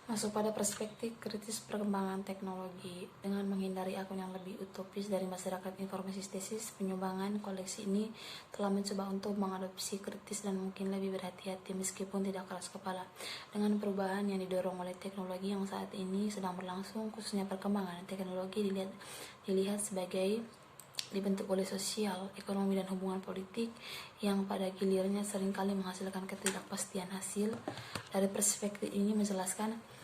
Masuk pada perspektif kritis perkembangan teknologi dengan menghindari akun yang lebih utopis dari masyarakat informasi tesis penyumbangan koleksi ini telah mencoba untuk mengadopsi kritis dan mungkin lebih berhati-hati meskipun tidak keras kepala dengan perubahan yang didorong oleh teknologi yang saat ini sedang berlangsung, khususnya perkembangan teknologi dilihat sebagai dibentuk oleh sosial, ekonomi, dan hubungan politik yang pada gilirnya seringkali menghasilkan ketidakpastian hasil. Dari perspektif ini menjelaskan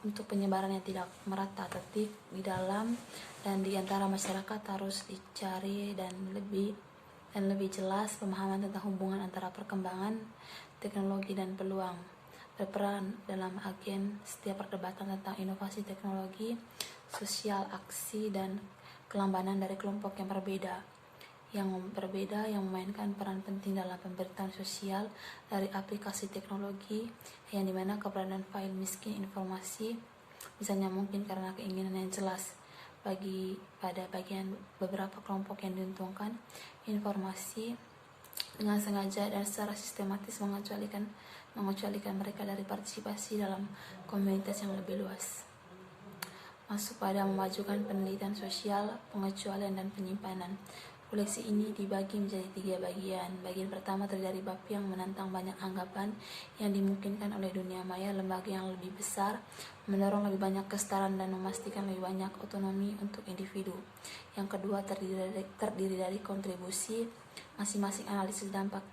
untuk penyebaran yang tidak merata tertib di dalam dan di antara masyarakat harus dicari dan lebih jelas pemahaman tentang hubungan antara perkembangan teknologi dan peluang berperan dalam agen setiap perdebatan tentang inovasi teknologi, sosial, aksi, dan kelambanan dari kelompok yang berbeda yang memainkan peran penting dalam pemberitaan sosial dari aplikasi teknologi yang dimana keberadaan file miskin informasi misalnya mungkin karena keinginan yang jelas pada bagian beberapa kelompok yang diuntungkan informasi dengan sengaja dan secara sistematis mengecualikan mereka dari partisipasi dalam komunitas yang lebih luas. Masuk pada memajukan penelitian sosial, pengecualian, dan penyimpanan. Koleksi ini dibagi menjadi 3 bagian. Bagian pertama terdiri dari bab yang menantang banyak anggapan yang dimungkinkan oleh dunia maya, lembaga yang lebih besar, mendorong lebih banyak kesetaraan dan memastikan lebih banyak otonomi untuk individu. Yang kedua terdiri dari kontribusi masing-masing analisis dampak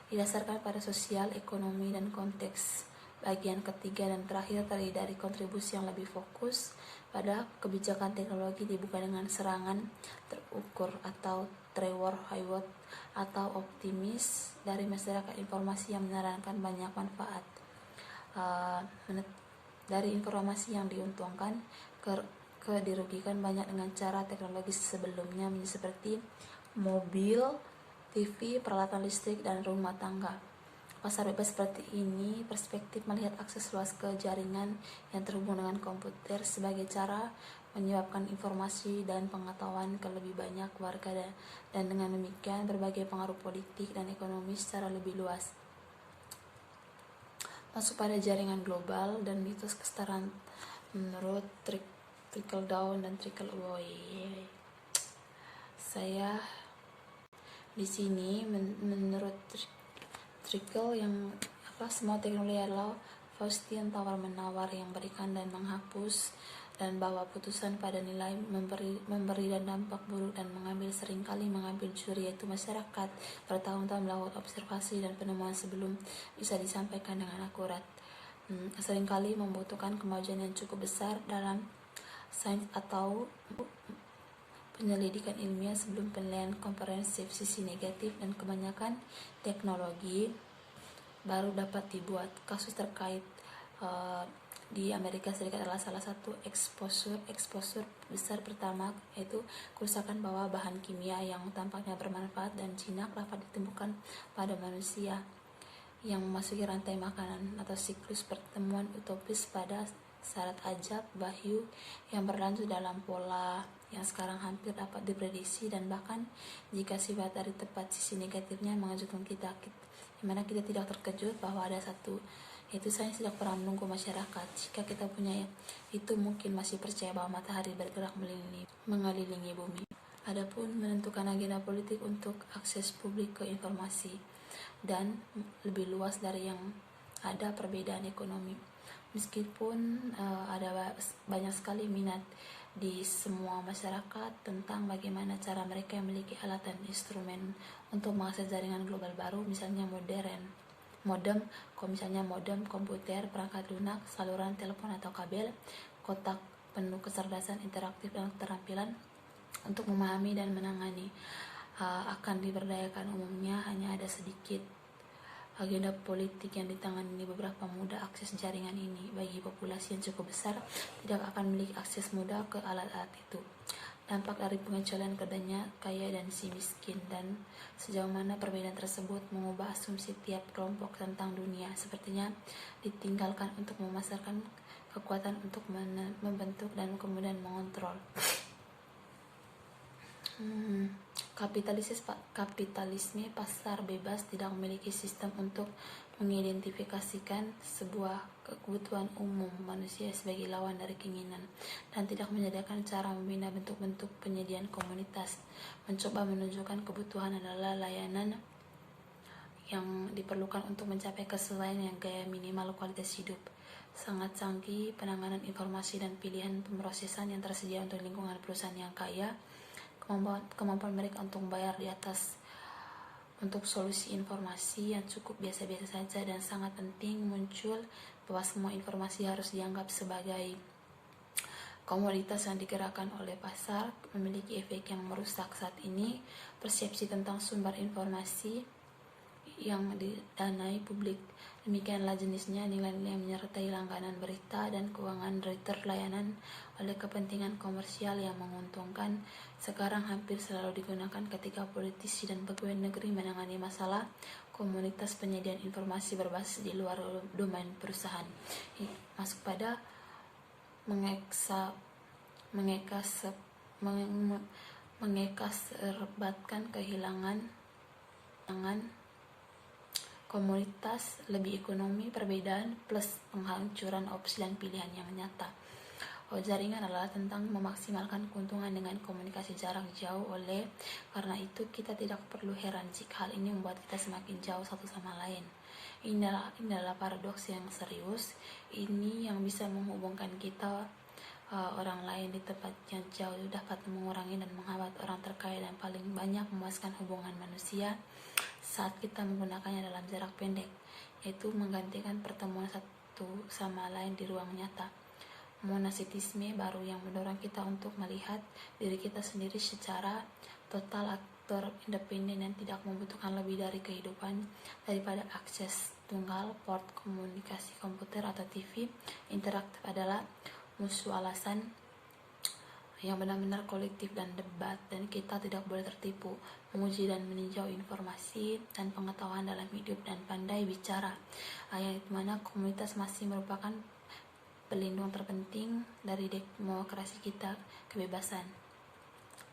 didasarkan pada sosial, ekonomi, dan konteks. Bagian ketiga dan terakhir terdiri dari kontribusi yang lebih fokus pada kebijakan teknologi dibuka dengan serangan terukur atau Trevor Hayward atau optimis dari masyarakat informasi yang menyarankan banyak manfaat dari informasi yang diuntungkan ke dirugikan banyak dengan cara teknologi sebelumnya seperti mobil, TV, peralatan listrik, dan rumah tangga. Pasar bebas seperti ini perspektif melihat akses luas ke jaringan yang terhubung dengan komputer sebagai cara menyebabkan informasi dan pengetahuan ke lebih banyak warga dan dengan demikian berbagai pengaruh politik dan ekonomi secara lebih luas. Masuk pada jaringan global dan mitos kesetaraan menurut trickle down dan trickle away. Saya di sini menurut trickle yang semua teknologi adalah Faustian tawar-menawar yang berikan dan menghapus dan bahwa putusan pada nilai memberi dan dampak buruk dan seringkali mengambil juri yaitu masyarakat bertahun-tahun melakukan observasi dan penemuan sebelum bisa disampaikan dengan akurat. Seringkali membutuhkan kemajuan yang cukup besar dalam sains atau penyelidikan ilmiah sebelum penilaian komprehensif sisi negatif dan kebanyakan teknologi baru dapat dibuat. Kasus terkait di Amerika Serikat adalah salah satu exposure besar pertama, yaitu kerusakan bawah bahan kimia yang tampaknya bermanfaat dan jinak dapat ditemukan pada manusia yang memasuki rantai makanan atau siklus pertemuan utopis pada syarat ajab wahyu yang berlanjut dalam pola yang sekarang hampir dapat diprediksi dan bahkan jika sifat dari tepat sisi negatifnya mengejutkan kita, dimana kita tidak terkejut bahwa ada satu yaitu sains tidak pernah menunggu masyarakat. Jika kita punya itu mungkin masih percaya bahwa matahari bergerak mengelilingi bumi. Adapun menentukan agenda politik untuk akses publik ke informasi dan lebih luas dari yang ada perbedaan ekonomi. Meskipun ada banyak sekali minat di semua masyarakat tentang bagaimana cara mereka memiliki alat dan instrumen untuk mengakses jaringan global baru, misalnya modem, komputer, perangkat lunak, saluran telepon atau kabel, kotak penuh kecerdasan interaktif dan keterampilan untuk memahami dan menangani akan diberdayakan umumnya hanya ada sedikit agenda politik yang ditangani beberapa mudah akses jaringan ini. Bagi populasi yang cukup besar tidak akan memiliki akses mudah ke alat-alat itu. Dampak dari pengecualian keadanya kaya dan si miskin dan sejauh mana perbedaan tersebut mengubah asumsi tiap kelompok tentang dunia sepertinya ditinggalkan untuk memasarkan kekuatan untuk membentuk dan kemudian mengontrol. Kapitalisme pasar bebas tidak memiliki sistem untuk mengidentifikasikan sebuah kebutuhan umum manusia sebagai lawan dari keinginan, dan tidak menyediakan cara membina bentuk-bentuk penyediaan komunitas. Mencoba menunjukkan kebutuhan adalah layanan yang diperlukan untuk mencapai kesesuaian yang gaya minimal kualitas hidup. Sangat canggih penanganan informasi dan pilihan pemrosesan yang tersedia untuk lingkungan perusahaan yang kaya. Kemampuan mereka untuk membayar di atas untuk solusi informasi yang cukup biasa-biasa saja, dan sangat penting muncul bahwa semua informasi harus dianggap sebagai komoditas yang digerakkan oleh pasar, memiliki efek yang merusak. Saat ini persepsi tentang sumber informasi yang didanai publik, demikianlah jenisnya nilai-nilai yang menyertai langganan berita dan keuangan layanan oleh kepentingan komersial yang menguntungkan, sekarang hampir selalu digunakan ketika politisi dan pegawai negeri menangani masalah komunitas penyediaan informasi berbasis di luar domain perusahaan. Masuk pada mengekasserbatkan kehilangan komunitas, lebih ekonomi, perbedaan, plus penghancuran opsi dan pilihan yang nyata. Jaringan adalah tentang memaksimalkan keuntungan dengan komunikasi jarak jauh. Oleh karena itu, kita tidak perlu heran jika hal ini membuat kita semakin jauh satu sama lain. Ini adalah paradoks yang serius. Ini yang bisa menghubungkan kita orang lain di tempat yang jauh, dapat mengurangi dan menghambat orang terkaya, dan paling banyak memuaskan hubungan manusia saat kita menggunakannya dalam jarak pendek, yaitu menggantikan pertemuan satu sama lain di ruang nyata. Monasitisme baru yang mendorong kita untuk melihat diri kita sendiri secara total, aktor independen yang tidak membutuhkan lebih dari kehidupan daripada akses tunggal, port komunikasi komputer atau TV interaktif adalah musuh alasan yang benar-benar kolektif dan debat, dan kita tidak boleh tertipu menguji dan meninjau informasi dan pengetahuan dalam hidup dan pandai bicara, yang dimana komunitas masih merupakan pelindung terpenting dari demokrasi kita, kebebasan,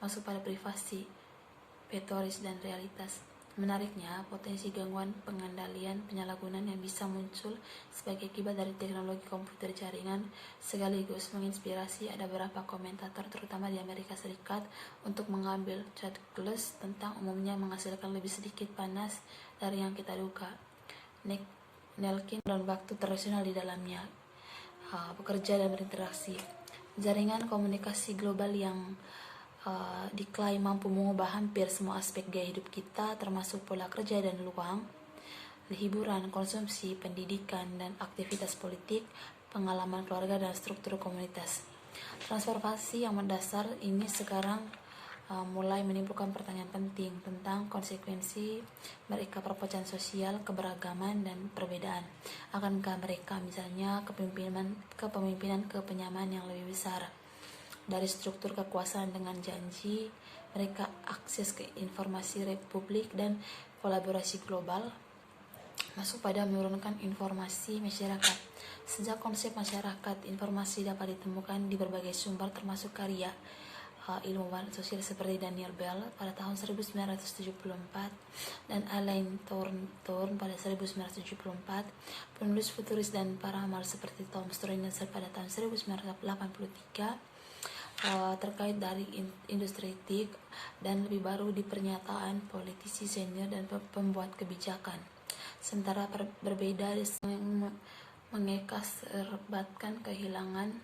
masuk pada privasi, petoris dan realitas. Menariknya, potensi gangguan pengendalian penyalahgunaan yang bisa muncul sebagai akibat dari teknologi komputer jaringan sekaligus menginspirasi ada beberapa komentator terutama di Amerika Serikat untuk mengambil calculus tentang umumnya menghasilkan lebih sedikit panas dari yang kita duga. Nelkin dan waktu tradisional di dalamnya bekerja dan berinteraksi. Jaringan komunikasi global yang diklaim mampu mengubah hampir semua aspek gaya hidup kita, termasuk pola kerja dan ruang, hiburan, konsumsi, pendidikan, dan aktivitas politik, pengalaman keluarga, dan struktur komunitas. Transformasi yang mendasar ini sekarang mulai menimbulkan pertanyaan penting tentang konsekuensi mereka perpecahan sosial, keberagaman, dan perbedaan. Akankah mereka misalnya kepemimpinan kepenyamaan yang lebih besar dari struktur kekuasaan dengan janji mereka akses ke informasi republik dan kolaborasi global, masuk pada menurunkan informasi masyarakat. Sejak konsep masyarakat informasi dapat ditemukan di berbagai sumber termasuk karya ilmuwan sosial seperti Daniel Bell pada tahun 1974 dan Alain Thornton pada 1974, penulis futuris dan paranormal seperti Tom Storenz pada tahun 1983 terkait dari industri TIC, dan lebih baru di pernyataan politisi senior dan pembuat kebijakan. Sementara berbeda mengekasserbatkan kehilangan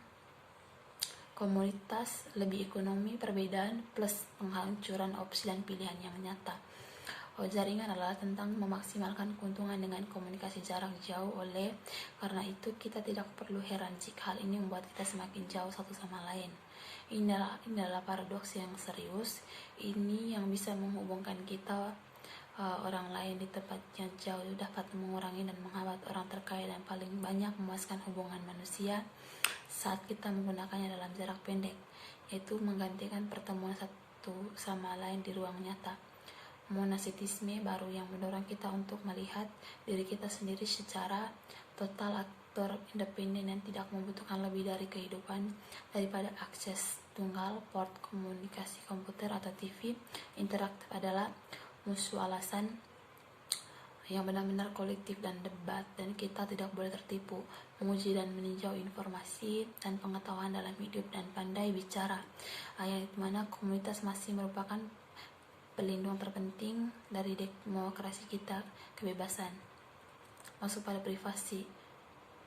komunitas, lebih ekonomi, perbedaan, plus penghancuran opsi dan pilihan yang nyata. Jaringan adalah tentang memaksimalkan keuntungan dengan komunikasi jarak jauh. Oleh karena itu, kita tidak perlu heran jika hal ini membuat kita semakin jauh satu sama lain. Ini adalah paradoks yang serius. Ini yang bisa menghubungkan kita orang lain di tempat yang jauh, dapat mengurangi dan menghambat orang terkaya, dan paling banyak memuaskan hubungan manusia saat kita menggunakannya dalam jarak pendek, yaitu menggantikan pertemuan satu sama lain di ruang nyata. Monasitisme baru yang mendorong kita untuk melihat diri kita sendiri secara total, aktor independen yang tidak membutuhkan lebih dari kehidupan daripada akses tunggal, port komunikasi komputer atau TV interaktif adalah musuh alasan yang benar-benar kolektif dan debat, dan kita tidak boleh tertipu menguji dan meninjau informasi dan pengetahuan dalam hidup dan pandai bicara, yang dimana komunitas masih merupakan pelindung terpenting dari demokrasi kita, kebebasan masuk pada privasi,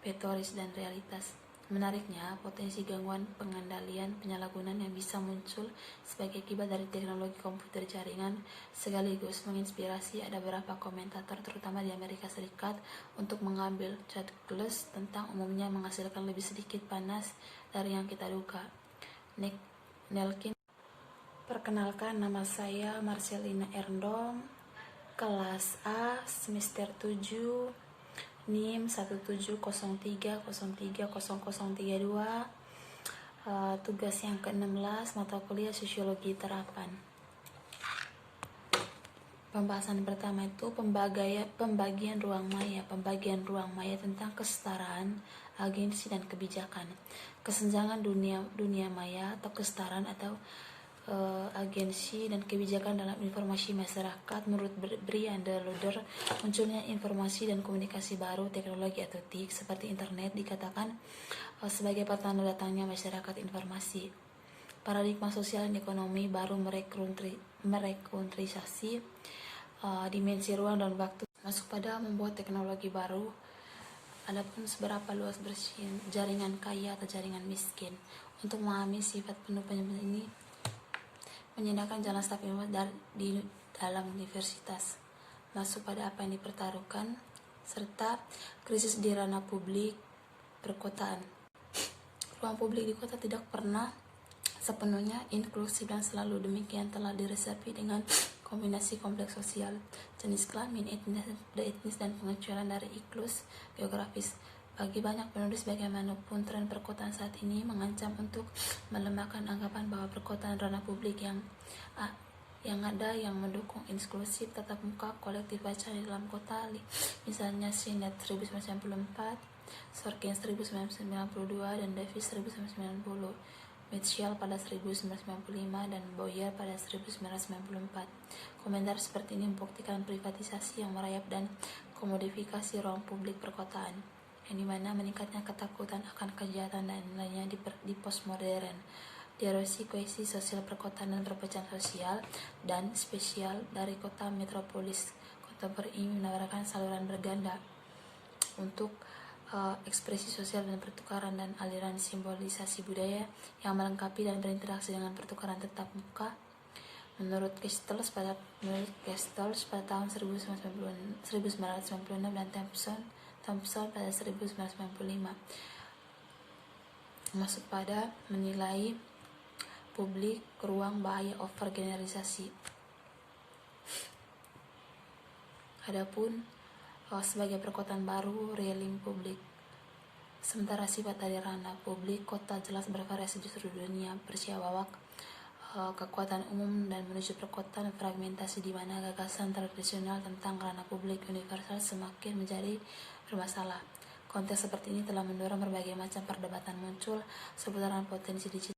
petoris dan realitas. Menariknya, potensi gangguan pengendalian penyalahgunaan yang bisa muncul sebagai akibat dari teknologi komputer jaringan sekaligus menginspirasi ada beberapa komentator terutama di Amerika Serikat untuk mengambil checklist tentang umumnya menghasilkan lebih sedikit panas dari yang kita duga. Nelkin. Perkenalkan, nama saya Marcelina Erndom, kelas A, semester 7, NIM 17030300032, tugas yang ke-16, mata kuliah Sosiologi Terapan. Pembahasan pertama itu pembagian ruang maya. Pembagian ruang maya tentang kesetaraan, agensi dan kebijakan. Kesenjangan dunia maya atau kesetaraan atau agensi dan kebijakan dalam informasi masyarakat. Menurut Brian de Luder, munculnya informasi dan komunikasi baru, teknologi atau TIK seperti internet dikatakan sebagai pertanda datangnya masyarakat informasi. Paradigma sosial dan ekonomi baru merekonstruksi dimensi ruang dan waktu masuk pada membuat teknologi baru. Adapun seberapa luas bersih jaringan kaya atau jaringan miskin. Untuk memahami sifat penuh penyebab ini, menyediakan jalan staf ilmu di dalam universitas, masuk pada apa yang dipertaruhkan, serta krisis di ranah publik perkotaan. Ruang publik di kota tidak pernah sepenuhnya inklusif dan selalu demikian telah diresapi dengan kombinasi kompleks sosial, jenis kelamin, etnis dan pengecualian dari inklusi geografis. Bagi banyak penulis, bagaimanapun tren perkotaan saat ini mengancam untuk melemahkan anggapan bahwa perkotaan ranah publik yang ada yang mendukung inklusif tatap muka kolektif baca di dalam kota, misalnya Sinet 1994, Sorkin 1992, dan Davis 1990, Mitchell pada 1995, dan Boyer pada 1994. Komentar seperti ini membuktikan privatisasi yang merayap dan komodifikasi ruang publik perkotaan, yang dimana meningkatnya ketakutan akan kejahatan dan lainnya di postmodern, erosi kohesi sosial perkotaan dan perpecahan sosial dan spesial dari kota metropolis. Kontemporer ini menawarkan saluran berganda untuk ekspresi sosial dan pertukaran dan aliran simbolisasi budaya yang melengkapi dan berinteraksi dengan pertukaran tatap muka. Menurut Castells pada tahun 1996 dan Thompson pada 1995, masuk pada menilai publik ruang bahaya over generalisasi. Adapun sebagai perkotaan baru, realim publik. Sementara sifat dari ranah publik kota jelas bervariasi di seluruh dunia, bersiawawak kekuatan umum dan menuju perkotaan fragmentasi di mana gagasan tradisional tentang ranah publik universal semakin menjadi bermasalah. Konteks seperti ini telah mendorong berbagai macam perdebatan muncul seputaran potensi digital